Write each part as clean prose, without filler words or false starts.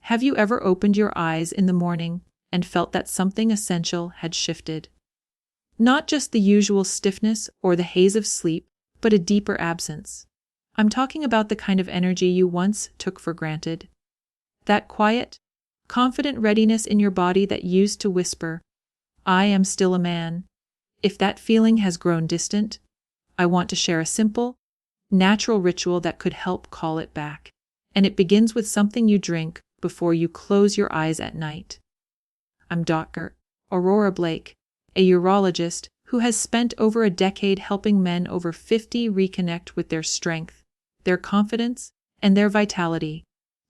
Have you ever opened your eyes in the morning and felt that something essential had shifted? Not just the usual stiffness or the haze of sleep, but a deeper absence. I'm talking about the kind of energy you once took for granted. That quiet, confident readiness in your body that used to whisper, "I am still a man." If that feeling has grown distant, I want to share a simple, natural ritual that could help call it back. And it begins with something you drink before you close your eyes at night. I'm Dr. Aurora Blake, a urologist who has spent over a decade helping men over 50 reconnect with their strength, their confidence, and their vitality.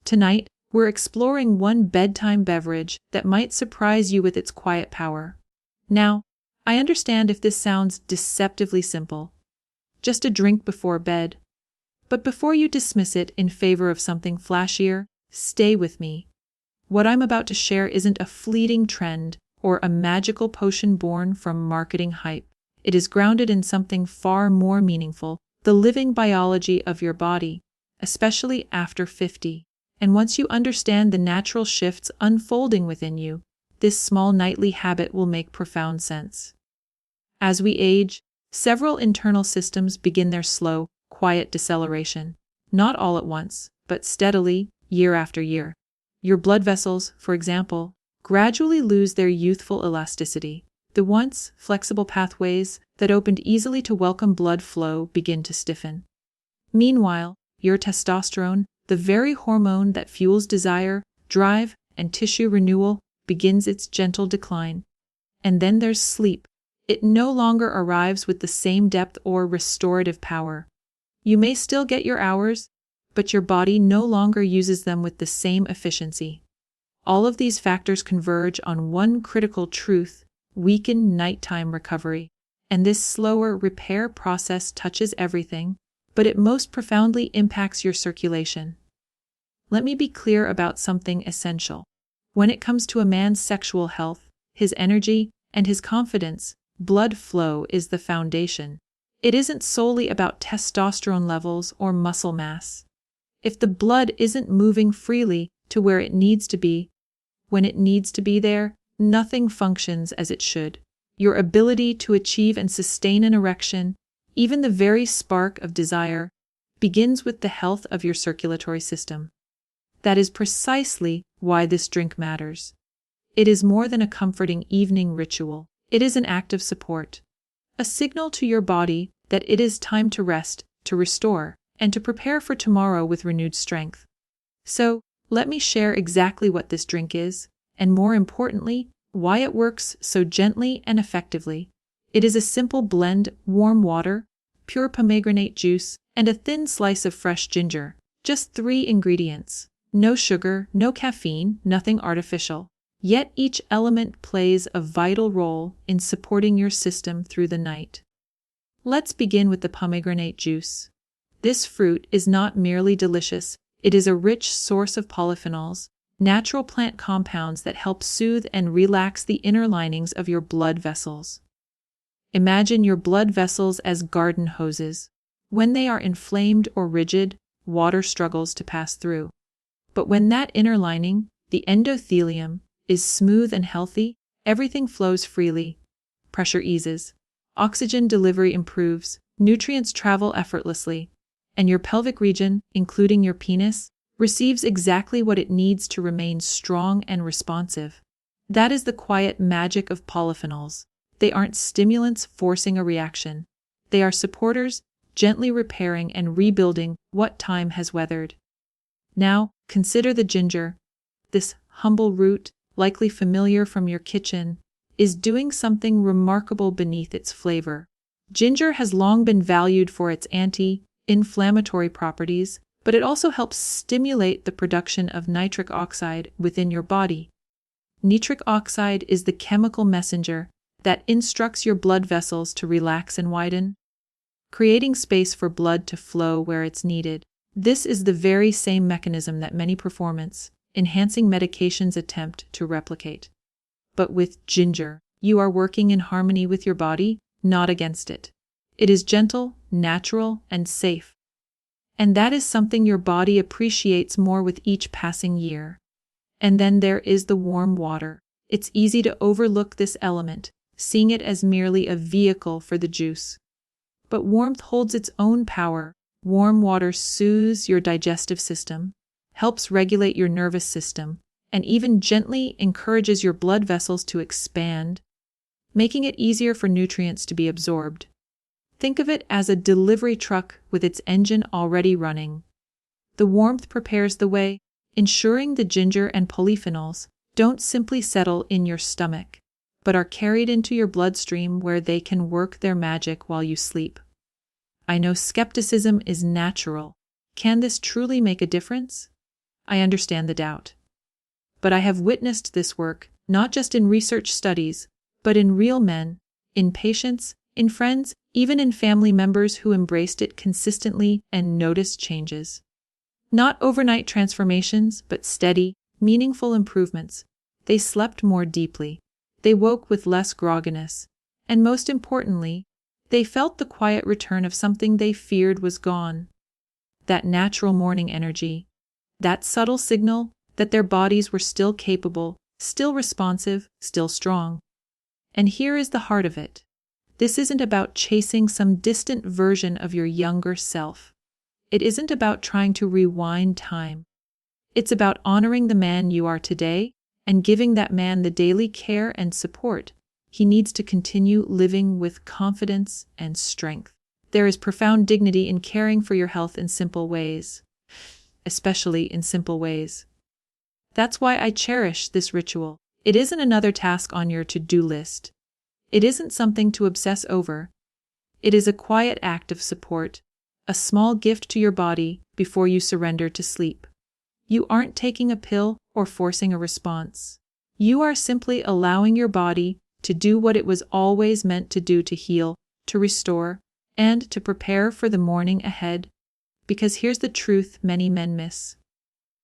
Tonight, we're exploring one bedtime beverage that might surprise you with its quiet power. Now, I understand if this sounds deceptively simple. Just a drink before bed. But before you dismiss it in favor of something flashier, stay with me. What I'm about to share isn't a fleeting trend or a magical potion born from marketing hype. It is grounded in something far more meaningful, the living biology of your body, especially after 50. And once you understand the natural shifts unfolding within you, this small nightly habit will make profound sense. As we age, several internal systems begin their slow, quiet deceleration. Not all at once, but steadily, year after year. Your blood vessels, for example, gradually lose their youthful elasticity. The once flexible pathways that opened easily to welcome blood flow begin to stiffen. Meanwhile, your testosterone, the very hormone that fuels desire, drive, and tissue renewal, begins its gentle decline. And then there's sleep. It no longer arrives with the same depth or restorative power. You may still get your hours, but your body no longer uses them with the same efficiency. All of these factors converge on one critical truth: weakened nighttime recovery. And this slower repair process touches everything, but it most profoundly impacts your circulation. Let me be clear about something essential. When it comes to a man's sexual health, his energy, and his confidence, blood flow is the foundation. It isn't solely about testosterone levels or muscle mass. If the blood isn't moving freely to where it needs to be, when it needs to be there, nothing functions as it should. Your ability to achieve and sustain an erection, even the very spark of desire, begins with the health of your circulatory system. That is precisely why this drink matters. It is more than a comforting evening ritual. It is an act of support, a signal to your body that it is time to rest, to restore, and to prepare for tomorrow with renewed strength. So, let me share exactly what this drink is, and more importantly, why it works so gently and effectively. It is a simple blend: warm water, pure pomegranate juice, and a thin slice of fresh ginger. Just 3 ingredients. No sugar, no caffeine, nothing artificial. Yet each element plays a vital role in supporting your system through the night. Let's begin with the pomegranate juice. This fruit is not merely delicious, it is a rich source of polyphenols, natural plant compounds that help soothe and relax the inner linings of your blood vessels. Imagine your blood vessels as garden hoses. When they are inflamed or rigid, water struggles to pass through. But when that inner lining, the endothelium, is smooth and healthy, everything flows freely. Pressure eases, oxygen delivery improves, nutrients travel effortlessly, and your pelvic region, including your penis, receives exactly what it needs to remain strong and responsive. That is the quiet magic of polyphenols. They aren't stimulants forcing a reaction. They are supporters, gently repairing and rebuilding what time has weathered. Now, consider the ginger. This humble root, likely familiar from your kitchen, is doing something remarkable beneath its flavor. Ginger has long been valued for its anti-inflammatory properties, but it also helps stimulate the production of nitric oxide within your body. Nitric oxide is the chemical messenger that instructs your blood vessels to relax and widen, creating space for blood to flow where it's needed. This is the very same mechanism that many performance-enhancing medications attempt to replicate. But with ginger, you are working in harmony with your body, not against it. It is gentle, natural, and safe. And that is something your body appreciates more with each passing year. And then there is the warm water. It's easy to overlook this element, seeing it as merely a vehicle for the juice. But warmth holds its own power. Warm water soothes your digestive system, helps regulate your nervous system, and even gently encourages your blood vessels to expand, making it easier for nutrients to be absorbed. Think of it as a delivery truck with its engine already running. The warmth prepares the way, ensuring the ginger and polyphenols don't simply settle in your stomach, but are carried into your bloodstream where they can work their magic while you sleep. I know skepticism is natural. Can this truly make a difference? I understand the doubt. But I have witnessed this work, not just in research studies, but in real men, in patients, in friends, even in family members who embraced it consistently and noticed changes. Not overnight transformations, but steady, meaningful improvements. They slept more deeply. They woke with less grogginess. And most importantly, they felt the quiet return of something they feared was gone. That natural morning energy. That subtle signal that their bodies were still capable, still responsive, still strong. And here is the heart of it. This isn't about chasing some distant version of your younger self. It isn't about trying to rewind time. It's about honoring the man you are today and giving that man the daily care and support he needs to continue living with confidence and strength. There is profound dignity in caring for your health in simple ways, especially in simple ways. That's why I cherish this ritual. It isn't another task on your to-do list. It isn't something to obsess over. It is a quiet act of support, a small gift to your body before you surrender to sleep. You aren't taking a pill or forcing a response. You are simply allowing your body to do what it was always meant to do, to heal, to restore, and to prepare for the morning ahead. Because here's the truth many men miss.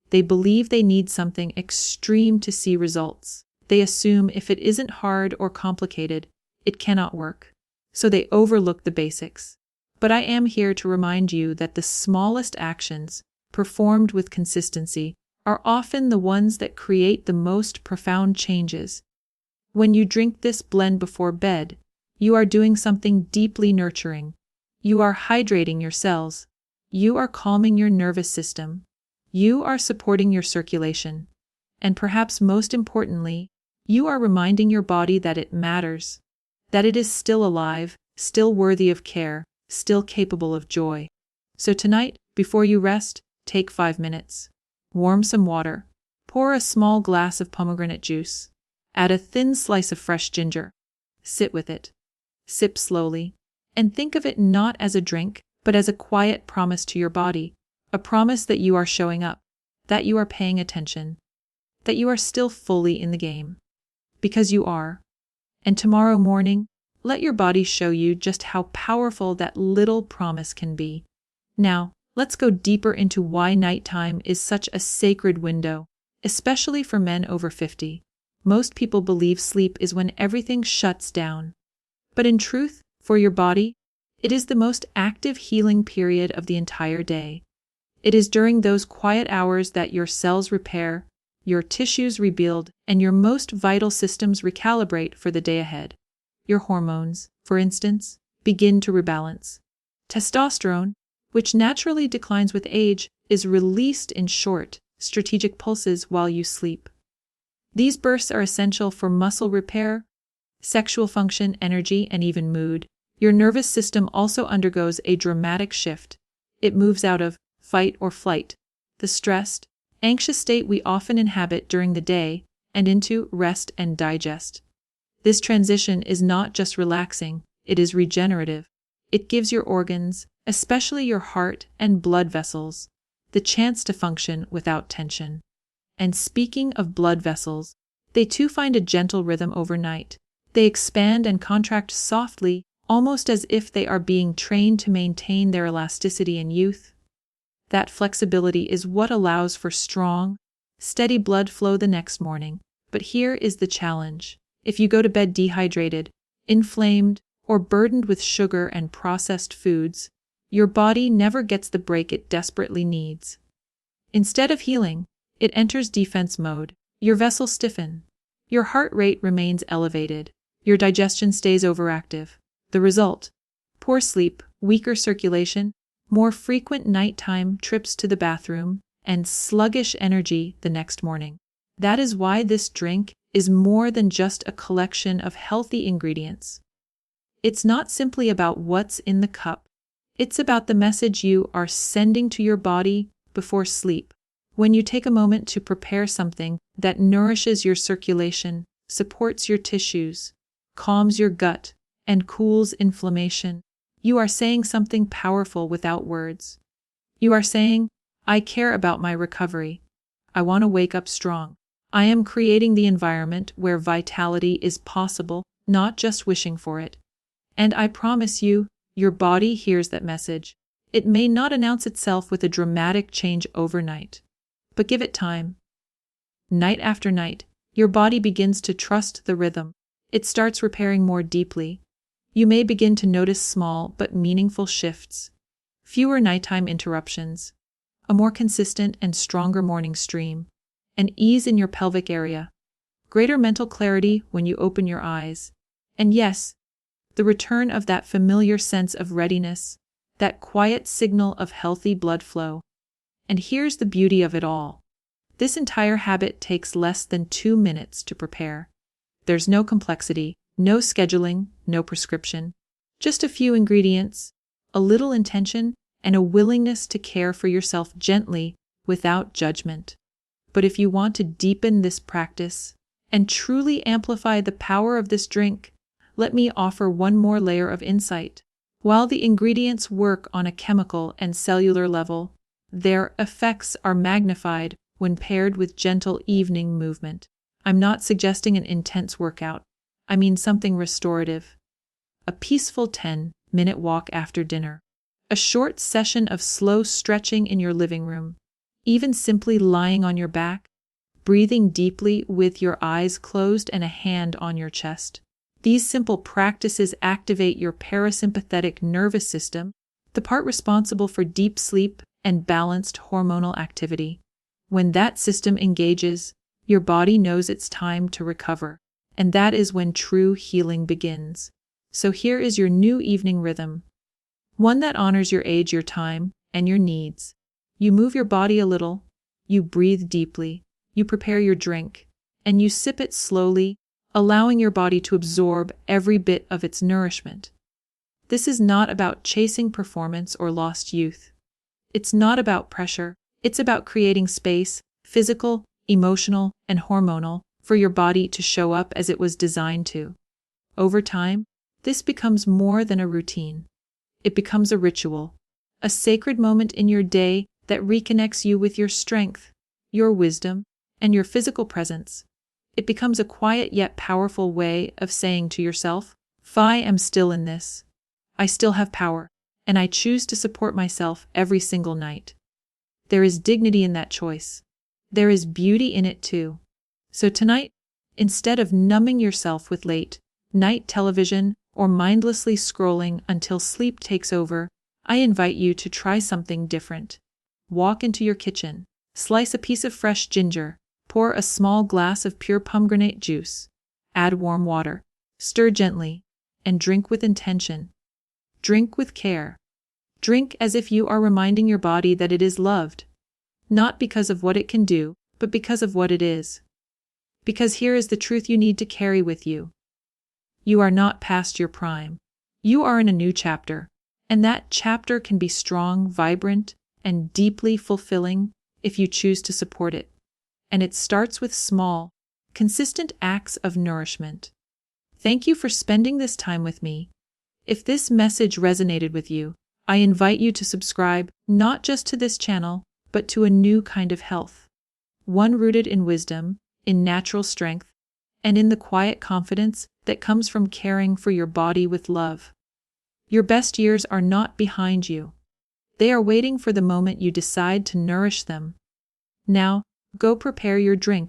They believe they need something extreme to see results. They assume if it isn't hard or complicated, it cannot work. So they overlook the basics. But I am here to remind you that the smallest actions, performed with consistency, are often the ones that create the most profound changes. When you drink this blend before bed, you are doing something deeply nurturing. You are hydrating your cells. You are calming your nervous system. You are supporting your circulation. And perhaps most importantly, you are reminding your body that it matters, that it is still alive, still worthy of care, still capable of joy. So tonight, before you rest, take 5 minutes. Warm some water. Pour a small glass of pomegranate juice. Add a thin slice of fresh ginger. Sit with it. Sip slowly. And think of it not as a drink, but as a quiet promise to your body. A promise that you are showing up, that you are paying attention, that you are still fully in the game. Because you are. And tomorrow morning, let your body show you just how powerful that little promise can be. Now, let's go deeper into why nighttime is such a sacred window, especially for men over 50. Most people believe sleep is when everything shuts down. But in truth, for your body, it is the most active healing period of the entire day. It is during those quiet hours that your cells repair, your tissues rebuild, and your most vital systems recalibrate for the day ahead. Your hormones, for instance, begin to rebalance. Testosterone, which naturally declines with age, is released in short, strategic pulses while you sleep. These bursts are essential for muscle repair, sexual function, energy, and even mood. Your nervous system also undergoes a dramatic shift. It moves out of fight or flight, the stressed, anxious state we often inhabit during the day, and into rest and digest. This transition is not just relaxing, it is regenerative. It gives your organs, especially your heart and blood vessels, the chance to function without tension. And speaking of blood vessels, they too find a gentle rhythm overnight. They expand and contract softly, almost as if they are being trained to maintain their elasticity in youth. That flexibility is what allows for strong, steady blood flow the next morning. But here is the challenge. If you go to bed dehydrated, inflamed, or burdened with sugar and processed foods, your body never gets the break it desperately needs. Instead of healing, it enters defense mode. Your vessels stiffen. Your heart rate remains elevated. Your digestion stays overactive. The result: poor sleep, weaker circulation, more frequent nighttime trips to the bathroom, and sluggish energy the next morning. That is why this drink is more than just a collection of healthy ingredients. It's not simply about what's in the cup. It's about the message you are sending to your body before sleep. When you take a moment to prepare something that nourishes your circulation, supports your tissues, calms your gut, and cools inflammation, you are saying something powerful without words. You are saying, I care about my recovery. I want to wake up strong. I am creating the environment where vitality is possible, not just wishing for it. And I promise you, your body hears that message. It may not announce itself with a dramatic change overnight, but give it time. Night after night, your body begins to trust the rhythm. It starts repairing more deeply. You may begin to notice small but meaningful shifts. Fewer nighttime interruptions, a more consistent and stronger morning stream, an ease in your pelvic area, greater mental clarity when you open your eyes, and yes, the return of that familiar sense of readiness, that quiet signal of healthy blood flow. And here's the beauty of it all. This entire habit takes less than 2 minutes to prepare. There's no complexity, no scheduling, no prescription. Just a few ingredients, a little intention, and a willingness to care for yourself gently without judgment. But if you want to deepen this practice and truly amplify the power of this drink, let me offer one more layer of insight. While the ingredients work on a chemical and cellular level, their effects are magnified when paired with gentle evening movement. I'm not suggesting an intense workout. I mean something restorative. A peaceful 10-minute walk after dinner. A short session of slow stretching in your living room. Even simply lying on your back, breathing deeply with your eyes closed and a hand on your chest. These simple practices activate your parasympathetic nervous system, the part responsible for deep sleep and balanced hormonal activity. When that system engages, your body knows it's time to recover, and that is when true healing begins. So here is your new evening rhythm. One that honors your age, your time, and your needs. You move your body a little, you breathe deeply, you prepare your drink, and you sip it slowly, allowing your body to absorb every bit of its nourishment. This is not about chasing performance or lost youth. It's not about pressure. It's about creating space, physical, emotional, and hormonal, for your body to show up as it was designed to. Over time, this becomes more than a routine. It becomes a ritual, a sacred moment in your day that reconnects you with your strength, your wisdom, and your physical presence. It becomes a quiet yet powerful way of saying to yourself, I am still in this. I still have power, and I choose to support myself every single night. There is dignity in that choice. There is beauty in it too. So tonight, instead of numbing yourself with late-night television or mindlessly scrolling until sleep takes over, I invite you to try something different. Walk into your kitchen, slice a piece of fresh ginger, pour a small glass of pure pomegranate juice, add warm water, stir gently, and drink with intention. Drink with care. Drink as if you are reminding your body that it is loved. Not because of what it can do, but because of what it is. Because here is the truth you need to carry with you. You are not past your prime. You are in a new chapter, and that chapter can be strong, vibrant, and deeply fulfilling if you choose to support it. And it starts with small, consistent acts of nourishment. Thank you for spending this time with me. If this message resonated with you, I invite you to subscribe not just to this channel, but to a new kind of health. One rooted in wisdom, in natural strength, and in the quiet confidence that comes from caring for your body with love. Your best years are not behind you. They are waiting for the moment you decide to nourish them. Now, go prepare your drink,